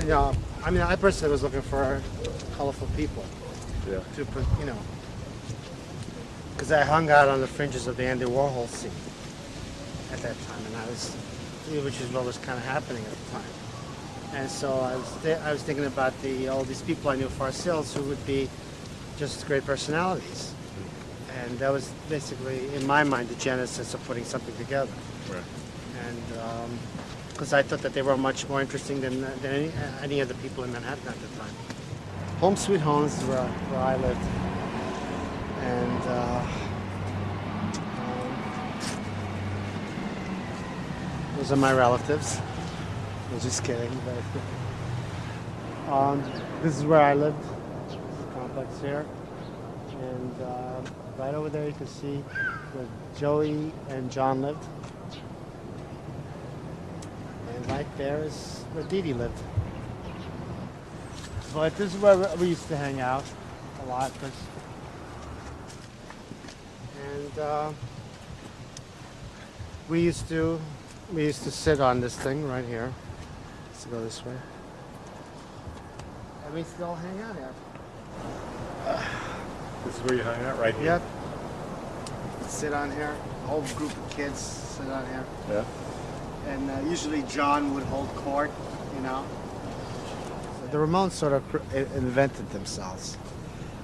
you know, I mean, I personally was looking for colorful people. Yeah. To put, you know, because I hung out on the fringes of the Andy Warhol scene at that time, and which is what was kind of happening at the time. And so I was thinking about all these people I knew for ourselves who would be just great personalities. And that was basically, in my mind, the genesis of putting something together. Right. And because I thought that they were much more interesting than any of the people in Manhattan at the time. Home Sweet Home is where I lived. And those are my relatives. I was just kidding. But this is where I lived, the complex here. And right over there you can see where Joey and John lived. And right there is where Dee Dee lived. But this is where we used to hang out a lot. And we used to sit on this thing right here. Let's go this way. And we still hang out here. This is where you hang out, right here? Yep. Sit on here. A whole group of kids sit on here. Yeah. And usually John would hold court, you know. So the Ramones sort of invented themselves.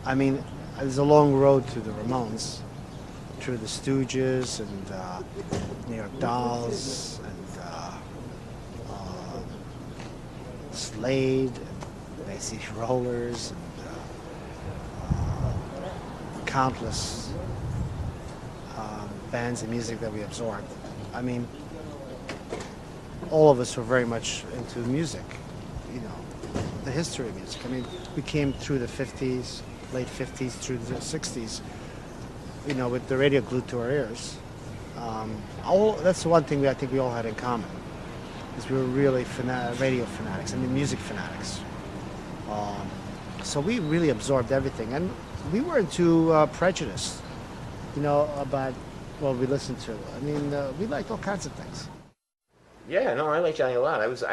I mean, there's a long road to the Ramones, through the Stooges and New York Dolls and Slade, and Bay City Rollers, and countless bands and music that we absorbed. I mean, all of us were very much into music, you know, the history of music. I mean, we came through the 50s, late 50s through the 60s, you know, with the radio glued to our ears. That's the one thing I think we all had in common, is we were really radio fanatics, I mean, music fanatics. So we really absorbed everything, and we weren't too prejudiced, you know, about what we listened to. I mean, we liked all kinds of things. Yeah, no, I like Johnny a lot. I was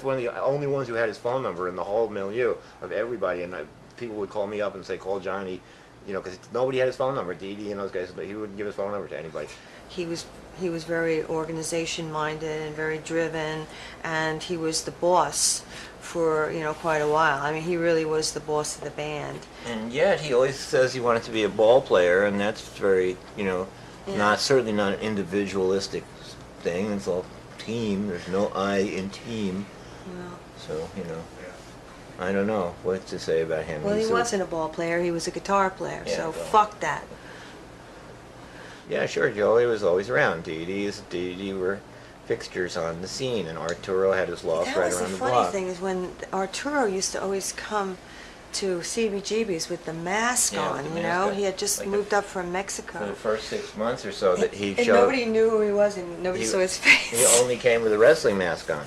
one of the only ones who had his phone number in the whole milieu of everybody, and people would call me up and say, call Johnny, you know, because nobody had his phone number, Dee Dee and those guys, but he wouldn't give his phone number to anybody. He was very organization-minded and very driven, and he was the boss for, you know, quite a while. I mean, he really was the boss of the band. And yet he always says he wanted to be a ball player, and that's very, you know, certainly not an individualistic thing. It's all team. There's no I in team. No. So, you know, I don't know what to say about him. Well, he wasn't a ball player. He was a guitar player. Yeah, so well. fuck that. Yeah, sure. Joey was always around. Dee Dee were fixtures on the scene, and Arturo had his loft right around the block. That was the funny thing, is when Arturo used to always come to CBGB's with the mask on, you know? He had just moved up from Mexico. For the first 6 months or so that he and showed... nobody knew who he was, and nobody saw his face. He only came with a wrestling mask on.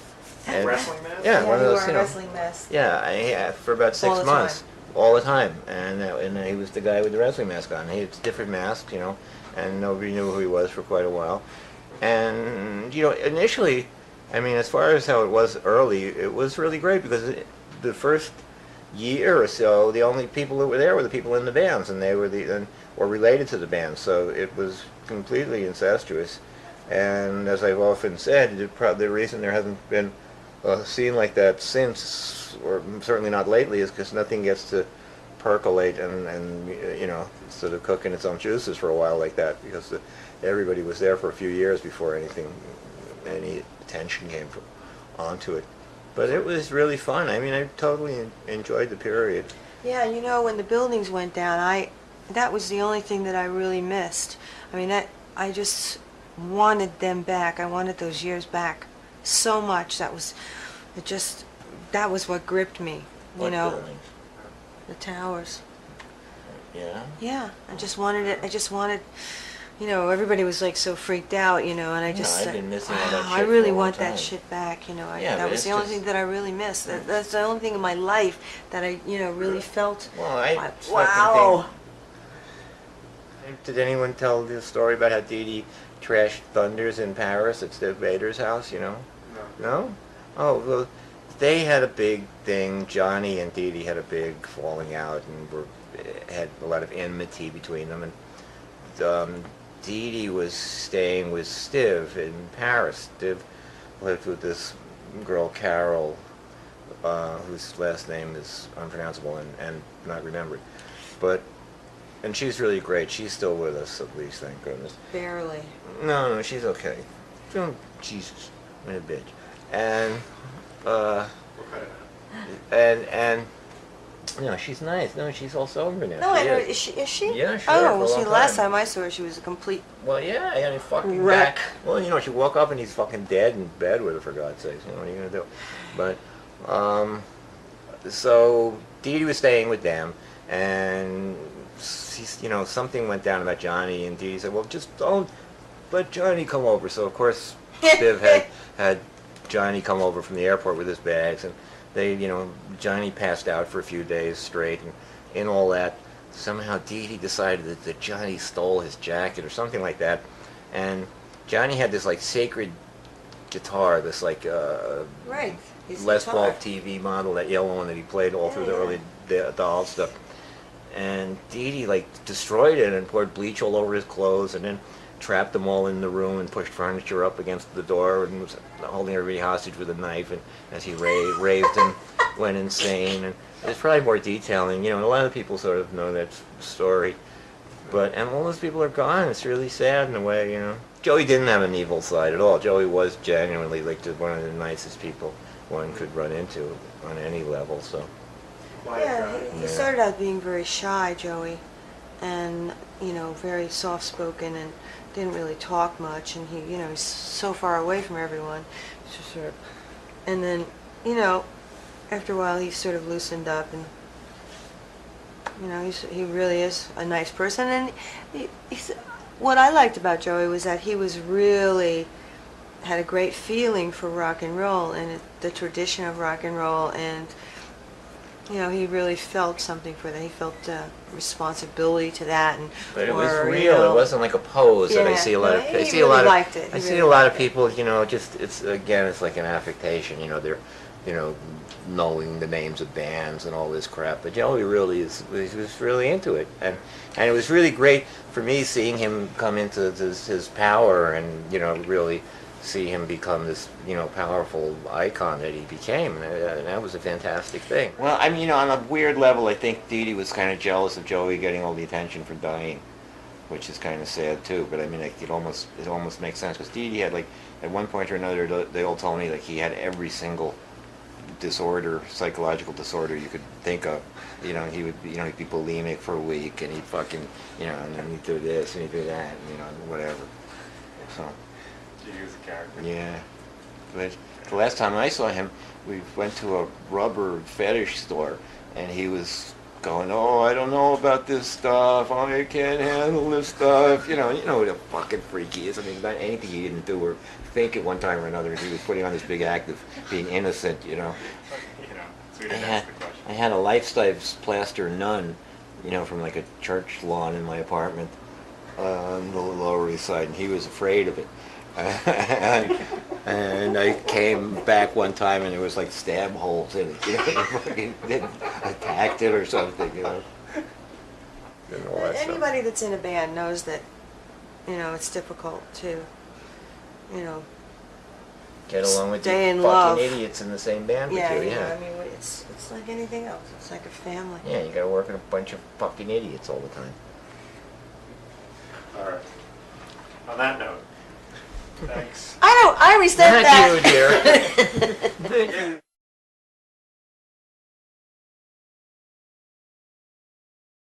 And wrestling mask? Yeah, one of those, you know. Wrestling mask. Yeah, for about 6 months. All the time. And he was the guy with the wrestling mask on. He had different masks, you know, and nobody knew who he was for quite a while. And, you know, initially, I mean, as far as how it was early, it was really great, because the first year or so, the only people that were there were the people in the bands, and they were or related to the bands, so it was completely incestuous. And as I've often said, the reason there hasn't been a scene like that since, or certainly not lately, is because nothing gets to percolate and you know, sort of cook in its own juices for a while like that, because everybody was there for a few years before any attention came onto it. But it was really fun. I mean, I totally enjoyed the period. Yeah, you know, when the buildings went down, that was the only thing that I really missed. I mean, I just wanted them back. I wanted those years back so much. That was what gripped me, you know. Buildings? The towers. Yeah? Yeah, I just wanted it. I just wanted, you know, everybody was like so freaked out, you know, and I just I've been missing all that shit I really for a long want time. that shit back, you know. Yeah, that was the only thing that I really missed. That's the only thing in my life that I, you know, really felt. Well, wow. Did anyone tell the story about how Dee Dee trashed Thunders in Paris at Steve Vader's house, you know? No? Oh, well, they had a big thing. Johnny and Dee Dee had a big falling out and had a lot of enmity between them. And Dee Dee was staying with Stiv in Paris. Stiv lived with this girl, Carol, whose last name is unpronounceable and not remembered. And she's really great. She's still with us, at least, thank goodness. Barely. No, she's okay. Oh, Jesus, I'm a bitch. And, and, no, she's nice. No, she's all sober now. No, she I know. is. Is she? Yeah, sure. Oh, for a see, long the last time. time I saw her, she was a complete Well, yeah, I mean, fucking wreck. back. Well, you know, she woke up and he's fucking dead in bed with her, for God's sakes. You know, what are you gonna do? But, so Dee Dee was staying with them, and you know, something went down about Johnny, and Dee Dee said, "Well, just don't let Johnny come over." So of course, Viv had Johnny come over from the airport with his bags, and they, you know, Johnny passed out for a few days straight, and in all that, somehow Dee Dee decided that Johnny stole his jacket or something like that, and Johnny had this like sacred guitar, this like right. His Les Paul guitar. TV model, that yellow one that he played all through the early doll stuff. And Dee Dee like destroyed it and poured bleach all over his clothes, and then trapped them all in the room and pushed furniture up against the door and was holding everybody hostage with a knife. And as he raved and went insane. And there's probably more detailing, you know. And a lot of people sort of know that story. And all those people are gone. It's really sad in a way, you know. Joey didn't have an evil side at all. Joey was genuinely like one of the nicest people one could run into on any level. So. Yeah, he Yeah. started out being very shy, Joey, and, you know, very soft-spoken and didn't really talk much, and he, you know, he's so far away from everyone. Just sort of, and then, you know, after a while he sort of loosened up, and, you know, he really is a nice person. And what I liked about Joey was that he was really had a great feeling for rock and roll and the tradition of rock and roll, and you know, he really felt something for that. He felt responsibility to that, and But it was or, real. you know, It wasn't like a pose that I Yeah, see a lot of. no, I he see a really lot liked it. of. He I see really a lot of liked it. people. You know, just it's again, it's like an affectation. You know, they're, you know, knowing the names of bands and all this crap. But Joey really was really into it, and it was really great for me seeing him come into his power, and you know, really see him become this, you know, powerful icon that he became, and that was a fantastic thing. Well, I mean, you know, on a weird level, I think Dee Dee was kind of jealous of Joey getting all the attention for dying, which is kind of sad too. But I mean, like, it almost makes sense, because Dee Dee had, like, at one point or another, they all told me like he had every single disorder, psychological disorder you could think of. You know, he would, you know, he'd be bulimic for a week, and he'd fucking, you know, and then he'd do this and he'd do that, and, you know, whatever. So. You use a character. Yeah, but the last time I saw him, we went to a rubber fetish store, and he was going, "Oh, I don't know about this stuff. I can't handle this stuff." You know what a fucking freak he is. I mean, not anything he didn't do or think at one time or another. He was putting on this big act of being innocent. You know. You know, so we didn't ask the question. I had a life-size plaster nun, you know, from like a church lawn in my apartment on the Lower East Side, and he was afraid of it. And I came back one time and there was like stab holes in it, you know, fucking attacked it or something, you know. And all that stuff. Anybody that's in a band knows that, you know, it's difficult to, you know, Get along with stay you in fucking love. idiots in the same band with yeah, you, you know, yeah. I mean, it's like anything else. It's like a family. Yeah, you gotta work with a bunch of fucking idiots all the time. All right. On that note, thanks. I resent that. Thank you, dear.